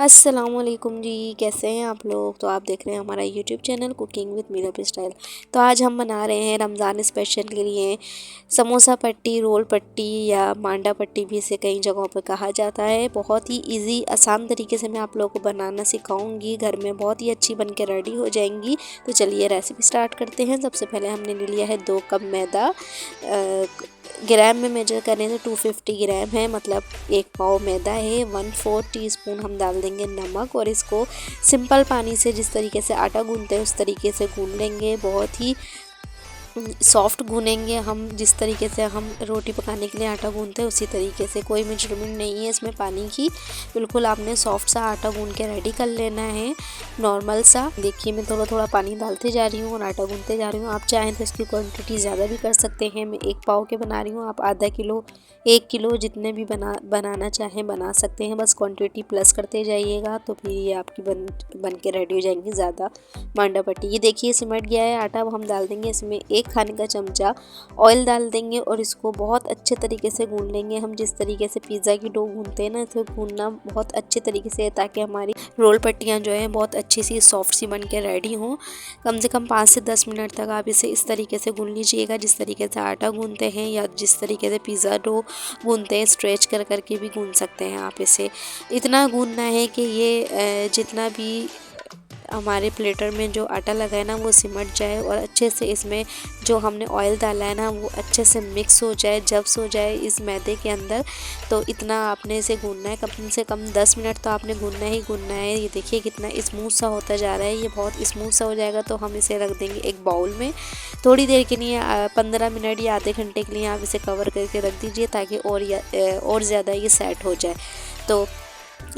अस्सलामुअलैकुम जी, कैसे हैं आप लोग। तो आप देख रहे हैं हमारा YouTube channel cooking with Meera style. तो आज हम बना रहे हैं रमज़ान स्पेशल के लिए समोसा पट्टी, रोल पट्टी या मांडा पट्टी भी इसे कई जगहों पर कहा जाता है। बहुत ही इजी आसान तरीके से मैं आप लोगों को बनाना सिखाऊंगी। घर में बहुत ही अच्छी बन के रेडी हो जाएंगी। तो चलिए रेसिपी स्टार्ट करते हैं। सबसे पहले हमने ले लिया है 2 कप मैदा। ग्राम में मेजर करें तो 250 ग्राम है, मतलब 1 पाव मैदा है। 1/4 टीस्पून हम डाल देंगे नमक और इसको सिंपल पानी से जिस तरीके से आटा गूंथते हैं उस तरीके से गूंथ लेंगे। बहुत ही सॉफ्ट गूनेंगे हम, जिस तरीके से हम रोटी पकाने के लिए आटा गूंथते हैं उसी तरीके से। कोई मेजरमेंट नहीं है इसमें पानी की, बिल्कुल आपने सॉफ्ट सा आटा गूंथ के रेडी कर लेना है, नॉर्मल सा। देखिए मैं थोड़ा थोड़ा पानी डालते जा रही हूँ और आटा गूंथते जा रही हूँ। आप चाहें तो इसकी क्वांटिटी ज़्यादा भी कर सकते हैं। मैं 1 पाव के बना रही हूँ, आप आधा किलो 1 किलो जितने भी बनाना चाहें बना सकते हैं। बस क्वांटिटी प्लस करते जाइएगा तो फिर ये आपकी बन के रेडी हो जाएंगी ज़्यादा मांडा पट्टी। ये देखिए सिमट गया है आटा। अब हम डाल देंगे इसमें 1 खाने का चमचा ऑयल डाल देंगे और इसको बहुत अच्छे तरीके से गूंथ लेंगे। हम जिस तरीके से पिज़्ज़ा की डो गूंथते हैं ना, इसे गूंथना बहुत अच्छे तरीके से है ताकि हमारी रोल पट्टियाँ जो है बहुत अच्छी सी सॉफ्ट सी बन के रेडी हों। कम से कम 5 से 10 मिनट तक आप इसे इस तरीके से गूंथ लीजिएगा, जिस तरीके से आटा गूंथते हैं या जिस तरीके से पिज़्ज़ा डो गूंथते हैं। स्ट्रेच कर करके भी गूंथ सकते हैं आप इसे। इतना गूंथना है कि ये जितना भी हमारे प्लेटर में जो आटा लगा है ना वो सिमट जाए और अच्छे से इसमें जो हमने ऑयल डाला है ना वो अच्छे से मिक्स हो जाए, जब्स हो जाए इस मैदे के अंदर। तो इतना आपने इसे गूंथना है, कम से कम 10 मिनट तो आपने गूंथना ही गूंथना है। ये देखिए कितना स्मूथ सा होता जा रहा है। ये बहुत स्मूथ सा हो जाएगा तो हम इसे रख देंगे एक बाउल में। थोड़ी देर के लिए 15 मिनट या आधे घंटे के लिए आप इसे कवर करके रख दीजिए ताकि और ज़्यादा ये सेट हो जाए। तो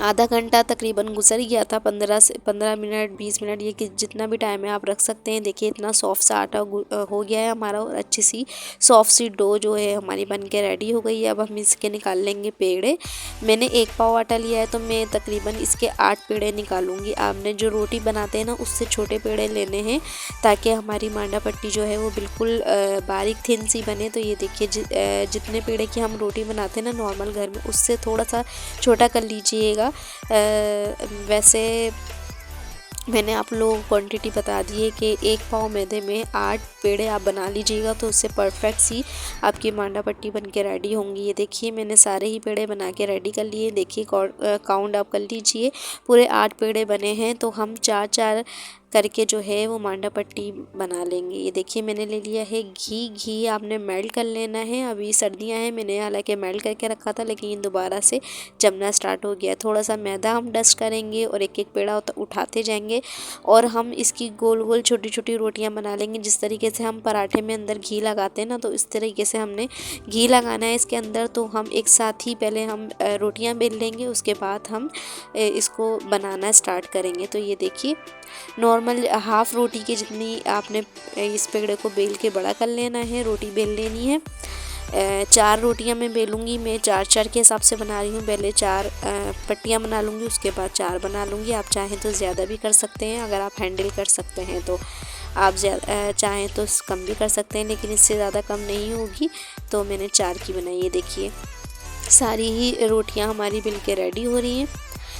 आधा घंटा तकरीबन गुजर गया था, 15 मिनट 20 मिनट, ये कि जितना भी टाइम है आप रख सकते हैं। देखिए इतना सॉफ्ट सा आटा हो गया है हमारा और अच्छी सी सॉफ्ट सी डो जो है हमारी बन के रेडी हो गई है। अब हम इसके निकाल लेंगे पेड़े। मैंने 1 पाव आटा लिया है तो मैं तकरीबन इसके 8 पेड़े निकालूंगी। आपने जो रोटी बनाते हैं ना उससे छोटे पेड़े लेने हैं ताकि हमारी मांडा पट्टी जो है वो बिल्कुल बारीक थिन सी बने। तो ये देखिए जितने पेड़े की हम रोटी बनाते हैं ना नॉर्मल घर में उससे थोड़ा सा छोटा कर लीजिएगा। वैसे मैंने आप लोगों को क्वांटिटी बता दी है कि 1 पाव मैदे में 8 पेड़े आप बना लीजिएगा तो उससे परफेक्ट सी आपकी मांडा पट्टी बन के रेडी होंगी। ये देखिए मैंने सारे ही पेड़े बना के रेडी कर लिए। देखिए काउंट आप कर लीजिए, पूरे 8 पेड़े बने हैं। तो हम 4-4 करके जो है वो मांडा पट्टी बना लेंगे। ये देखिए मैंने ले लिया है घी आपने मेल्ट कर लेना है। अभी सर्दियां हैं, मैंने हालांकि मेल्ट करके रखा था लेकिन ये दोबारा से जमना स्टार्ट हो गया। थोड़ा सा मैदा हम डस्ट करेंगे और एक एक पेड़ा उठाते जाएंगे और हम इसकी गोल गोल छोटी छोटी रोटियां बना लेंगे। जिस तरीके से हम पराठे में अंदर घी लगाते हैं ना, तो इस तरीके से हमने घी लगाना है इसके अंदर। तो हम एक साथ ही पहले हम रोटियां बेल लेंगे, उसके बाद हम इसको बनाना स्टार्ट करेंगे। तो ये देखिए नॉर्मल हाफ़ रोटी के जितनी आपने इस पेड़े को बेल के बड़ा कर लेना है, रोटी बेल लेनी है। 4 रोटियां मैं बेलूँगी। मैं 4-4 के हिसाब से बना रही हूँ। पहले 4 पट्टियाँ बना लूँगी, उसके बाद 4 बना लूँगी। आप चाहें तो ज़्यादा भी कर सकते हैं, अगर आप हैंडल कर सकते हैं तो। आप चाहें तो कम भी कर सकते हैं लेकिन इससे ज़्यादा कम नहीं होगी। तो मैंने 4 की बनाई। ये देखिए सारी ही रोटियाँ हमारी बेल के रेडी हो रही हैं।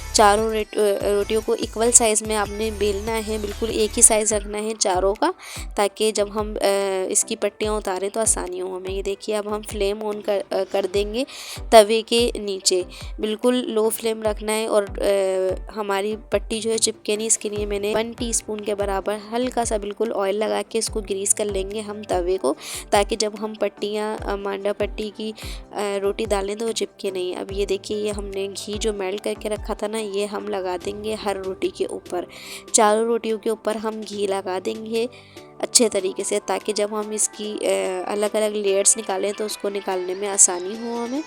चारों रोटियों को इक्वल साइज़ में आपने बेलना है, बिल्कुल एक ही साइज़ रखना है चारों का, ताकि जब हम इसकी पट्टियाँ उतारें तो आसानी हो हमें। ये देखिए अब हम फ्लेम ऑन कर देंगे तवे के नीचे, बिल्कुल लो फ्लेम रखना है और हमारी पट्टी जो है चिपके नहीं, इसके लिए मैंने 1 टीस्पून के बराबर हल्का सा बिल्कुल ऑयल लगा के इसको ग्रीस कर लेंगे हम तवे को, ताकि जब हम पट्टियाँ मांडा पट्टी की रोटी डालें तो वो चिपके नहीं। अब ये देखिए ये हमने घी जो मेल्ट करके रखा था ना ये हम लगा देंगे हर रोटी के ऊपर। चारों रोटियों के ऊपर हम घी लगा देंगे अच्छे तरीके से, ताकि जब हम इसकी अलग अलग लेयर्स निकालें तो उसको निकालने में आसानी हो हमें।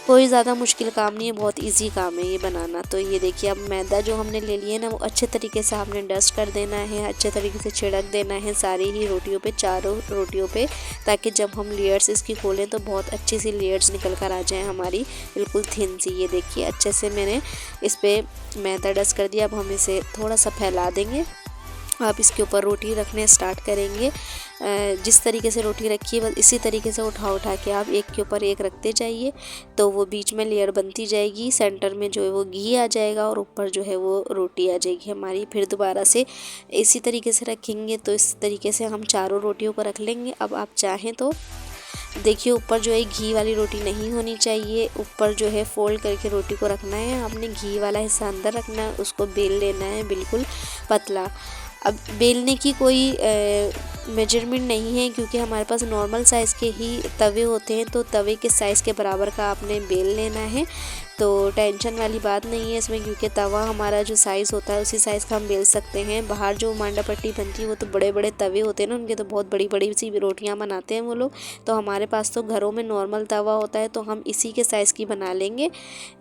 कोई ज़्यादा मुश्किल काम नहीं है, बहुत इजी काम है ये बनाना। तो ये देखिए अब मैदा जो हमने ले लिए ना वो अच्छे तरीके से आपने डस्ट कर देना है, अच्छे तरीके से छिड़क देना है सारी ही रोटियों पे, चारों रोटियों पे, ताकि जब हम लेयर्स इसकी खोलें तो बहुत अच्छी सी लेयर्स निकल कर आ जाएँ हमारी, बिल्कुल थिन सी। ये देखिए अच्छे से मैंने इस पर मैदा डस्ट कर दिया। अब हम इसे थोड़ा सा फैला देंगे आप इसके ऊपर रोटी रखने स्टार्ट करेंगे। जिस तरीके से रोटी रखी है बस इसी तरीके से उठा के आप एक के ऊपर एक रखते जाइए, तो वो बीच में लेयर बनती जाएगी, सेंटर में जो है वो घी आ जाएगा और ऊपर जो है वो रोटी आ जाएगी हमारी। फिर दोबारा से इसी तरीके से रखेंगे, तो इस तरीके से हम चारों रोटियों को रख लेंगे। अब आप चाहें तो देखिए ऊपर जो है घी वाली रोटी नहीं होनी चाहिए, ऊपर जो है फोल्ड करके रोटी को रखना है, आपने घी वाला हिस्सा अंदर रखना है, उसको बेल लेना है बिल्कुल पतला। अब बेलने की कोई मेजरमेंट नहीं है, क्योंकि हमारे पास नॉर्मल साइज़ के ही तवे होते हैं, तो तवे के साइज़ के बराबर का आपने बेल लेना है। तो टेंशन वाली बात नहीं है इसमें, क्योंकि तवा हमारा जो साइज़ होता है उसी साइज़ का हम बेल सकते हैं। बाहर जो मांडा पट्टी बनती है वो तो बड़े बड़े तवे होते हैं ना, उनके तो बहुत बड़ी बड़ी सी रोटियां बनाते हैं वो लोग। तो हमारे पास तो घरों में नॉर्मल तवा होता है, तो हम इसी के साइज़ की बना लेंगे।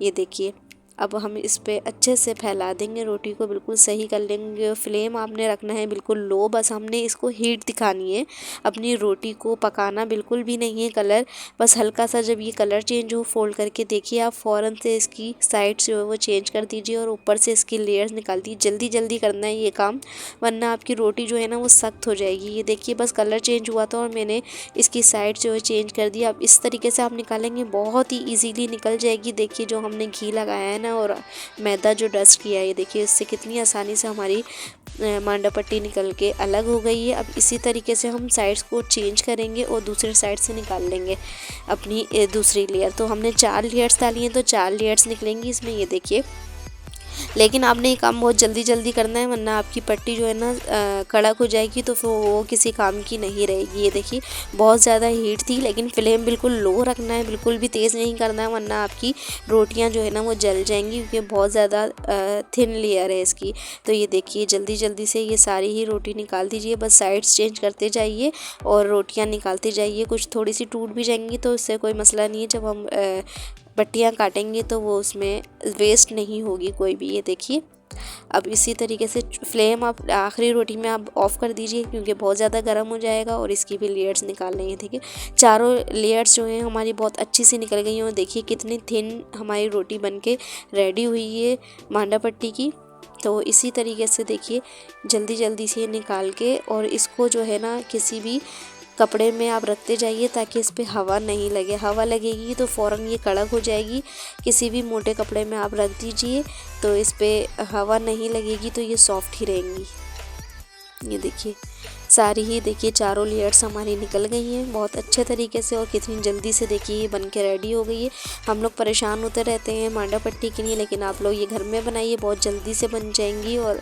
ये देखिए अब हम इस पे अच्छे से फैला देंगे, रोटी को बिल्कुल सही कर लेंगे। फ्लेम आपने रखना है बिल्कुल लो, बस हमने इसको हीट दिखानी है, अपनी रोटी को पकाना बिल्कुल भी नहीं है। कलर बस हल्का सा जब ये कलर चेंज हो फोल्ड करके देखिए आप फ़ौरन से इसकी साइड जो है वो चेंज कर दीजिए और ऊपर से इसकी लेयर्स निकाल दीजिए। जल्दी जल्दी करना है ये काम, वरना आपकी रोटी जो है ना वो सख्त हो जाएगी। ये देखिए बस कलर चेंज हुआ था और मैंने इसकी साइड जो है चेंज कर दिया। अब इस तरीके से आप निकालेंगे बहुत ही ईजीली निकल जाएगी। देखिए जो हमने घी लगाया है ना और मैदा जो डस्ट किया है, ये देखिए इससे कितनी आसानी से हमारी मांडा पट्टी निकल के अलग हो गई है। अब इसी तरीके से हम साइड्स को चेंज करेंगे और दूसरे साइड से निकाल लेंगे अपनी दूसरी लेयर। तो हमने 4 लेयर्स डाली हैं, तो 4 लेयर्स निकलेंगी इसमें, ये देखिए। लेकिन आपने ये काम बहुत जल्दी जल्दी करना है, वरना आपकी पट्टी जो है ना कड़क हो जाएगी, तो फिर वो किसी काम की नहीं रहेगी। ये देखिए बहुत ज़्यादा हीट थी, लेकिन फ्लेम बिल्कुल लो रखना है, बिल्कुल भी तेज़ नहीं करना है, वरना आपकी रोटियां जो है ना वो जल जाएंगी, क्योंकि बहुत ज़्यादा थिन लेयर है इसकी। तो ये देखिए जल्दी जल्दी से ये सारी ही रोटी निकाल दीजिए, बस साइड्स चेंज करते जाइए और रोटियाँ निकालते जाइए। कुछ थोड़ी सी टूट भी जाएंगी तो इससे कोई मसला नहीं है, जब हम पट्टियाँ काटेंगे तो वो उसमें वेस्ट नहीं होगी कोई भी। ये देखिए अब इसी तरीके से फ्लेम आप आखिरी रोटी में आप ऑफ़ कर दीजिए, क्योंकि बहुत ज़्यादा गर्म हो जाएगा और इसकी भी लेयर्स निकाल लेंगे। ठीक है, चारों लेयर्स जो हैं हमारी बहुत अच्छी सी निकल गई हैं और देखिए कितनी थिन हमारी रोटी बनके रेडी हुई है मांडा पट्टी की। तो इसी तरीके से देखिए जल्दी जल्दी से निकाल के और इसको जो है ना किसी भी कपड़े में आप रखते जाइए, ताकि इस पे हवा नहीं लगे। हवा लगेगी तो फ़ौरन ये कड़क हो जाएगी। किसी भी मोटे कपड़े में आप रख दीजिए, तो इस पे हवा नहीं लगेगी, तो ये सॉफ्ट ही रहेंगी। ये देखिए सारी ही देखिए चारों लेयर्स हमारी निकल गई हैं बहुत अच्छे तरीके से, और कितनी जल्दी से देखिए ये बन के रेडी हो गई है। हम लोग परेशान होते रहते हैं मांडा पट्टी के लिए, लेकिन आप लोग ये घर में बनाइए, बहुत जल्दी से बन जाएंगी और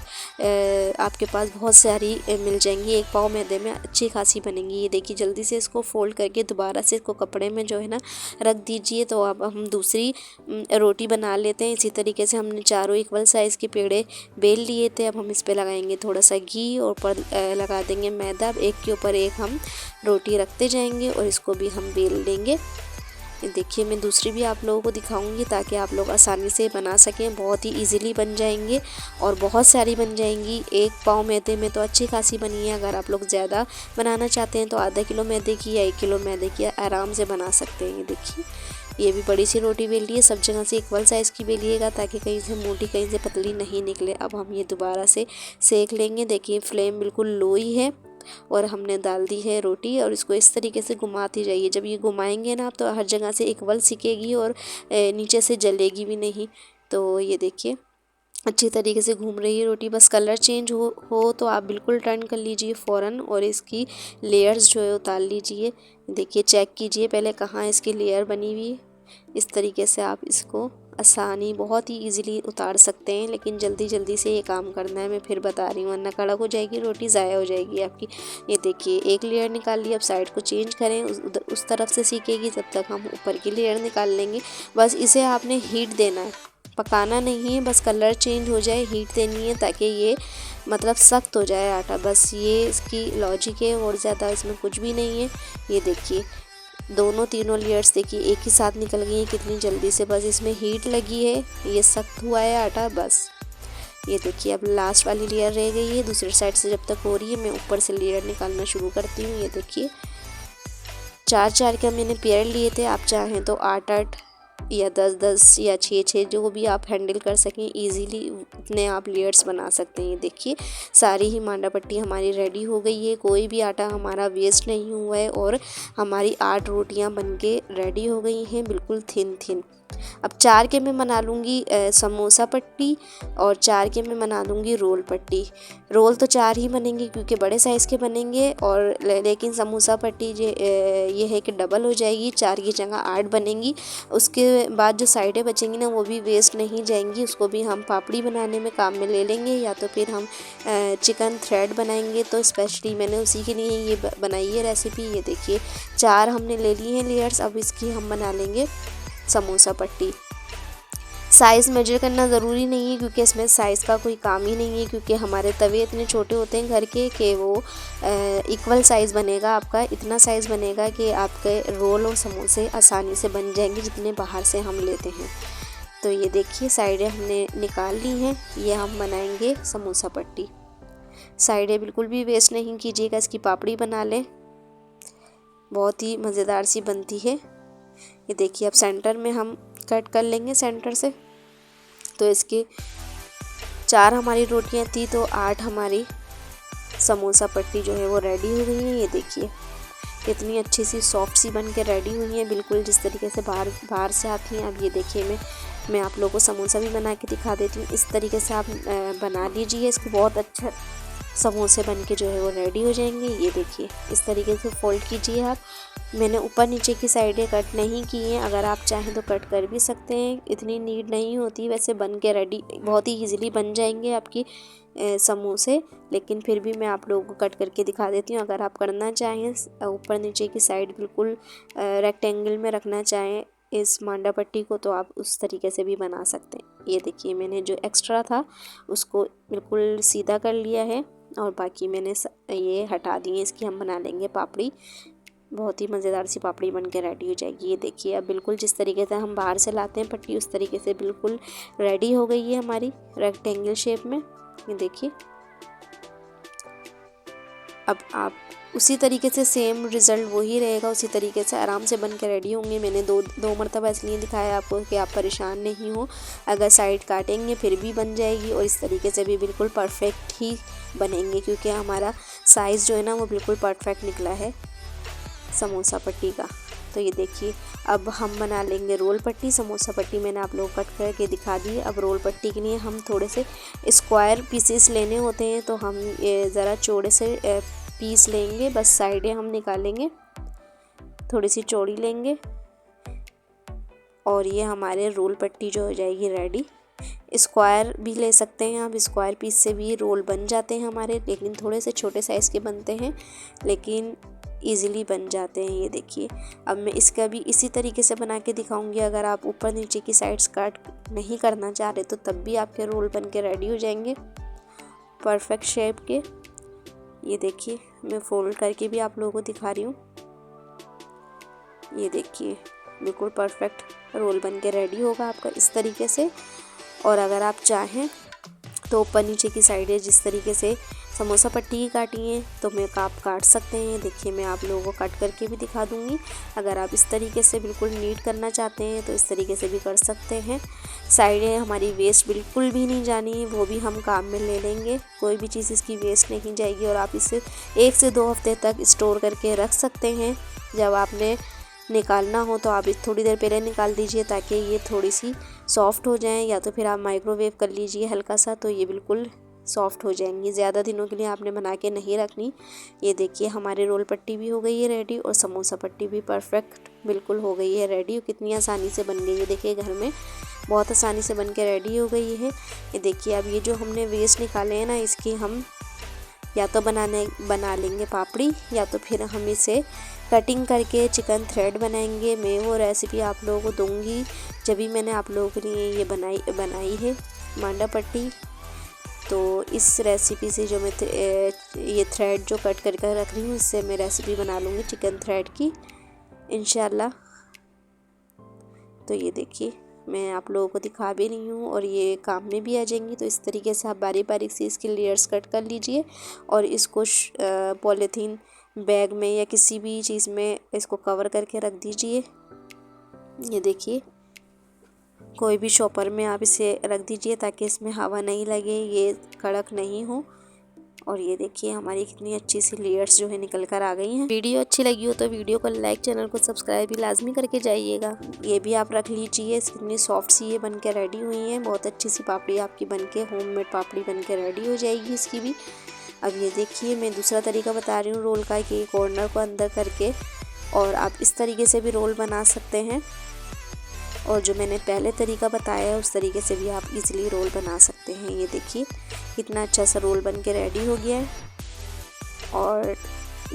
आपके पास बहुत सारी मिल जाएंगी। 1 पाव मैदे में अच्छी खासी बनेंगी। ये देखिए जल्दी से इसको फोल्ड करके दोबारा से इसको कपड़े में जो है ना रख दीजिए। तो अब हम दूसरी रोटी बना लेते हैं। इसी तरीके से हमने चारों इक्वल साइज़ के पेड़े बेल लिए थे। अब हम इस पर लगाएंगे थोड़ा सा घी और ऊपर लगा देंगे मैदा। अब एक के ऊपर एक हम रोटी रखते जाएंगे और इसको भी हम बेल लेंगे। ये देखिए मैं दूसरी भी आप लोगों को दिखाऊंगी, ताकि आप लोग आसानी से बना सकें। बहुत ही इजीली बन जाएंगे और बहुत सारी बन जाएंगी। 1 पाव मैदे में तो अच्छी खासी बनी है। अगर आप लोग ज़्यादा बनाना चाहते हैं तो आधा किलो मैदे की या 1 किलो मैदे की आराम से बना सकते हैं। ये देखिए ये भी बड़ी सी रोटी बेल ली है। सब जगह से इक्वल साइज़ की बेलिएगा, ताकि कहीं से मोटी कहीं से पतली नहीं निकले। अब हम ये दोबारा से सेक लेंगे। देखिए फ्लेम बिल्कुल लो ही है और हमने डाल दी है रोटी, और इसको इस तरीके से घुमाते जाइए। जब ये घुमाएंगे ना आप, तो हर जगह से इक्वल सिकेगी और नीचे से जलेगी भी नहीं। तो ये देखिए अच्छी तरीके से घूम रही है रोटी। बस कलर चेंज हो तो आप बिल्कुल टर्न कर लीजिए फ़ौरन और इसकी लेयर्स जो है उतार लीजिए। देखिए चेक कीजिए पहले कहाँ इसकी लेयर बनी हुई है। इस तरीके से आप इसको आसानी बहुत ही इजीली उतार सकते हैं, लेकिन जल्दी जल्दी से ये काम करना है। मैं फिर बता रही हूँ, वरना कड़क हो जाएगी रोटी, ज़ाया हो जाएगी आपकी। ये देखिए एक लेयर निकाल ली। अब साइड को चेंज करें, उस तरफ से सीखेगी, तब तक हम ऊपर की लेयर निकाल लेंगे। बस इसे आपने हीट देना है, पकाना नहीं है। बस कलर चेंज हो जाए, हीट देनी है, ताकि ये मतलब सख्त हो जाए आटा। बस ये इसकी लॉजिक है, और ज़्यादा इसमें कुछ भी नहीं है। ये देखिए दोनों तीनों लेयर्स देखिए एक ही साथ निकल गई हैं कितनी जल्दी से। बस इसमें हीट लगी है, ये सख्त हुआ है आटा बस। ये देखिए अब लास्ट वाली लेयर रह गई है। दूसरी साइड से जब तक हो रही है, मैं ऊपर से लेयर निकालना शुरू करती हूँ। ये देखिए 4-4 के मैंने पेयर लिए थे। आप चाहें तो 8-8 या 10-10 या 6-6 जो भी आप हैंडल कर सकें इजीली उतने आप लेयर्स बना सकते हैं। देखिए सारी ही मांडा पट्टी हमारी रेडी हो गई है, कोई भी आटा हमारा वेस्ट नहीं हुआ है और हमारी 8 रोटियां बनके रेडी हो गई हैं बिल्कुल थिन थिन। अब 4 के मैं बना लूँगी समोसा पट्टी और 4 के मैं बना लूँगी रोल पट्टी। रोल तो 4 ही बनेंगे क्योंकि बड़े साइज़ के बनेंगे और लेकिन समोसा पट्टी ये है कि डबल हो जाएगी, 4 की जगह 8 बनेंगी। उसके बाद जो साइडें बचेंगी ना वो भी वेस्ट नहीं जाएंगी, उसको भी हम पापड़ी बनाने में काम में ले लेंगे या तो फिर हम चिकन थ्रेड बनाएंगे। तो स्पेशली मैंने उसी के लिए ये बनाई है रेसिपी। ये देखिए 4 हमने ले ली हैं लेयर्स। अब इसकी हम बना लेंगे समोसा पट्टी। साइज़ मेजर करना ज़रूरी नहीं है क्योंकि इसमें साइज़ का कोई काम ही नहीं है, क्योंकि हमारे तवे इतने छोटे होते हैं घर के कि वो इक्वल साइज़ बनेगा आपका, इतना साइज़ बनेगा कि आपके रोल और समोसे आसानी से बन जाएंगे जितने बाहर से हम लेते हैं। तो ये देखिए साइडें हमने निकाल ली हैं, ये हम बनाएंगे समोसा पट्टी। साइडें बिल्कुल भी वेस्ट नहीं कीजिएगा, इसकी पापड़ी बना लें, बहुत ही मज़ेदार सी बनती है। ये देखिए अब सेंटर में हम कट कर लेंगे सेंटर से। तो इसकी 4 हमारी रोटियां थी तो 8 हमारी समोसा पट्टी जो है वो रेडी हो गई है। ये देखिए कितनी अच्छी सी सॉफ्ट सी बन के रेडी हुई है, बिल्कुल जिस तरीके से बाहर से आती हैं। अब ये देखिए मैं आप लोगों को समोसा भी बना के दिखा देती हूँ। इस तरीके से आप बना लीजिए इसको, बहुत अच्छा समोसे बन के जो है वो रेडी हो जाएंगे। ये देखिए इस तरीके से फोल्ड कीजिए आप। मैंने ऊपर नीचे की साइडें कट नहीं की हैं, अगर आप चाहें तो कट कर भी सकते हैं, इतनी नीड नहीं होती। वैसे बन के रेडी बहुत ही इजीली बन जाएंगे आपकी समोसे, लेकिन फिर भी मैं आप लोगों को कट करके दिखा देती हूँ। अगर आप करना चाहें ऊपर नीचे की साइड बिल्कुल रेक्टेंगल में रखना चाहें इस मांडा पट्टी को तो आप उस तरीके से भी बना सकते हैं। ये देखिए मैंने जो एक्स्ट्रा था उसको बिल्कुल सीधा कर लिया है और बाकी मैंने ये हटा दिए। इसकी हम बना लेंगे पापड़ी, बहुत ही मज़ेदार सी पापड़ी बन के रेडी हो जाएगी। ये देखिए अब बिल्कुल जिस तरीके से हम बाहर से लाते हैं पट्टी उस तरीके से बिल्कुल रेडी हो गई है हमारी रेक्टेंगल शेप में। ये देखिए अब आप उसी तरीके से सेम रिज़ल्ट वही रहेगा, उसी तरीके से आराम से बन के रेडी होंगे। मैंने दो मरतबा इसलिए दिखाया आपको कि आप परेशान नहीं हो, अगर साइड काटेंगे फिर भी बन जाएगी और इस तरीके से भी बिल्कुल परफेक्ट ही बनेंगे क्योंकि हमारा साइज़ जो है ना वो बिल्कुल परफेक्ट निकला है समोसा पट्टी का। तो ये देखिए अब हम बना लेंगे रोल पट्टी। समोसा पट्टी मैंने आप लोग कट करके दिखा दी। अब रोल पट्टी के लिए हम थोड़े से स्क्वायर पीसेस लेने होते हैं, तो हम ज़रा चौड़े से पीस लेंगे, बस साइडें हम निकालेंगे, थोड़ी सी चौड़ी लेंगे और ये हमारे रोल पट्टी जो हो जाएगी रेडी। स्क्वायर भी ले सकते हैं आप, स्क्वायर पीस से भी रोल बन जाते हैं हमारे, लेकिन थोड़े से छोटे साइज़ के बनते हैं लेकिन इजीली बन जाते हैं। ये देखिए अब मैं इसका भी इसी तरीके से बना के दिखाऊंगी। अगर आप ऊपर नीचे की साइड्स काट नहीं करना चाह रहे तो तब भी आपके रोल बन के रेडी हो जाएंगे परफेक्ट शेप के। ये देखिए मैं फोल्ड करके भी आप लोगों को दिखा रही हूँ। ये देखिए बिल्कुल परफेक्ट रोल बन के रेडी होगा आपका इस तरीके से। और अगर आप चाहें तो ऊपर नीचे की साइडें जिस तरीके से समोसा पट्टी की काटी हैं तो मैं आप काट सकते हैं। देखिए मैं आप लोगों को कट करके भी दिखा दूंगी। अगर आप इस तरीके से बिल्कुल नीट करना चाहते हैं तो इस तरीके से भी कर सकते हैं। साइडें हमारी वेस्ट बिल्कुल भी नहीं जानी, वो भी हम काम में ले लेंगे, कोई भी चीज़ इसकी वेस्ट नहीं जाएगी और आप इसे 1 से 2 हफ्ते तक स्टोर करके रख सकते हैं। जब आपने निकालना हो तो आप थोड़ी देर पहले निकाल दीजिए ताकि ये थोड़ी सी सॉफ़्ट हो जाएं, या तो फिर आप माइक्रोवेव कर लीजिए हल्का सा तो ये बिल्कुल सॉफ़्ट हो जाएंगी। ज़्यादा दिनों के लिए आपने बना के नहीं रखनी। ये देखिए हमारी रोल पट्टी भी हो गई है रेडी और समोसा पट्टी भी परफेक्ट बिल्कुल हो गई है रेडी। कितनी आसानी से बन गई है, देखिए घर में बहुत आसानी से बन के रेडी हो गई है। ये देखिए अब ये जो हमने वेस्ट निकाले हैं ना इसकी हम या तो बना लेंगे पापड़ी या तो फिर हम इसे कटिंग करके चिकन थ्रेड बनाएंगे। मैं वो रेसिपी आप लोगों को दूंगी जब भी मैंने आप लोगों के लिए ये बनाई है मांडा पट्टी। तो इस रेसिपी से जो मैं ये थ्रेड जो कट करके रख रही हूँ इससे मैं रेसिपी बना लूँगी चिकन थ्रेड की इंशाल्लाह। तो ये देखिए मैं आप लोगों को दिखा भी रही हूँ और ये काम में भी आ जाएंगी। तो इस तरीके से आप बारीक बारीक से इसके लेयर्स कट कर लीजिए और इसको पॉलीथीन बैग में या किसी भी चीज़ में इसको कवर करके रख दीजिए। ये देखिए कोई भी शॉपर में आप इसे रख दीजिए ताकि इसमें हवा नहीं लगे, ये कड़क नहीं हो। और ये देखिए हमारी कितनी अच्छी सी लेयर्स जो है निकल कर आ गई हैं। वीडियो अच्छी लगी हो तो वीडियो को लाइक, चैनल को सब्सक्राइब भी लाजमी करके जाइएगा। ये भी आप रख लीजिए। कितनी सॉफ्ट सी ये बन के रेडी हुई हैं। बहुत अच्छी सी पापड़ी आपकी बन के, होममेड पापड़ी बन के रेडी हो जाएगी इसकी भी। अब ये देखिए मैं दूसरा तरीका बता रही हूँ रोल का, कि कॉर्नर को अंदर करके और आप इस तरीके से भी रोल बना सकते हैं, और जो मैंने पहले तरीका बताया है उस तरीके से भी आप इजीली रोल बना सकते हैं। ये देखिए कितना अच्छा सा रोल बन के रेडी हो गया है। और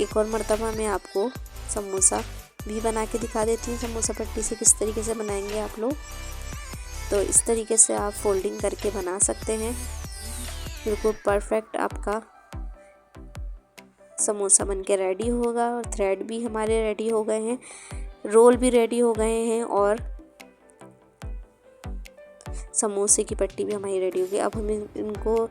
एक और मर्तबा मैं आपको समोसा भी बना के दिखा देती हूँ। समोसा पट्टी से किस तरीके से बनाएंगे आप लोग, तो इस तरीके से आप फोल्डिंग करके बना सकते हैं। बिल्कुल परफेक्ट आपका समोसा बन के रेडी होगा। और थ्रेड भी हमारे रेडी हो गए हैं, रोल भी रेडी हो गए हैं, और समोसे की पट्टी भी हमारी रेडी हो गई। अब हम इनको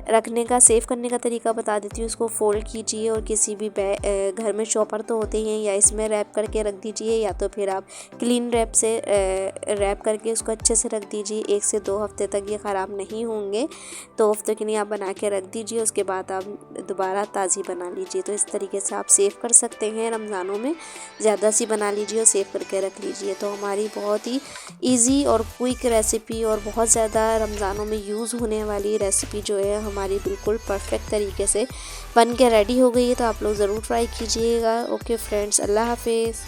रखने का, सेव करने का तरीका बता देती हूँ। उसको फोल्ड कीजिए और किसी भी घर में चॉपर तो होते ही हैं, या इसमें रैप करके रख दीजिए, या तो फिर आप क्लीन रैप से रैप करके उसको अच्छे से रख दीजिए। 1 से 2 हफ्ते तक ये ख़राब नहीं होंगे, 2 हफ्ते के लिए आप बना के रख दीजिए। उसके बाद आप दोबारा ताज़ी बना लीजिए। तो इस तरीके से आप सेव कर सकते हैं। रमज़ानों में ज़्यादा सी बना लीजिए और सेव करके रख लीजिए। तो हमारी बहुत ही ईजी और क्विक रेसिपी और बहुत ज़्यादा रमज़ानों में यूज़ होने वाली रेसिपी जो है हमारी बिल्कुल परफेक्ट तरीके से बन के रेडी हो गई है। तो आप लोग ज़रूर ट्राई कीजिएगा। ओके फ्रेंड्स, अल्लाह हाफिज़।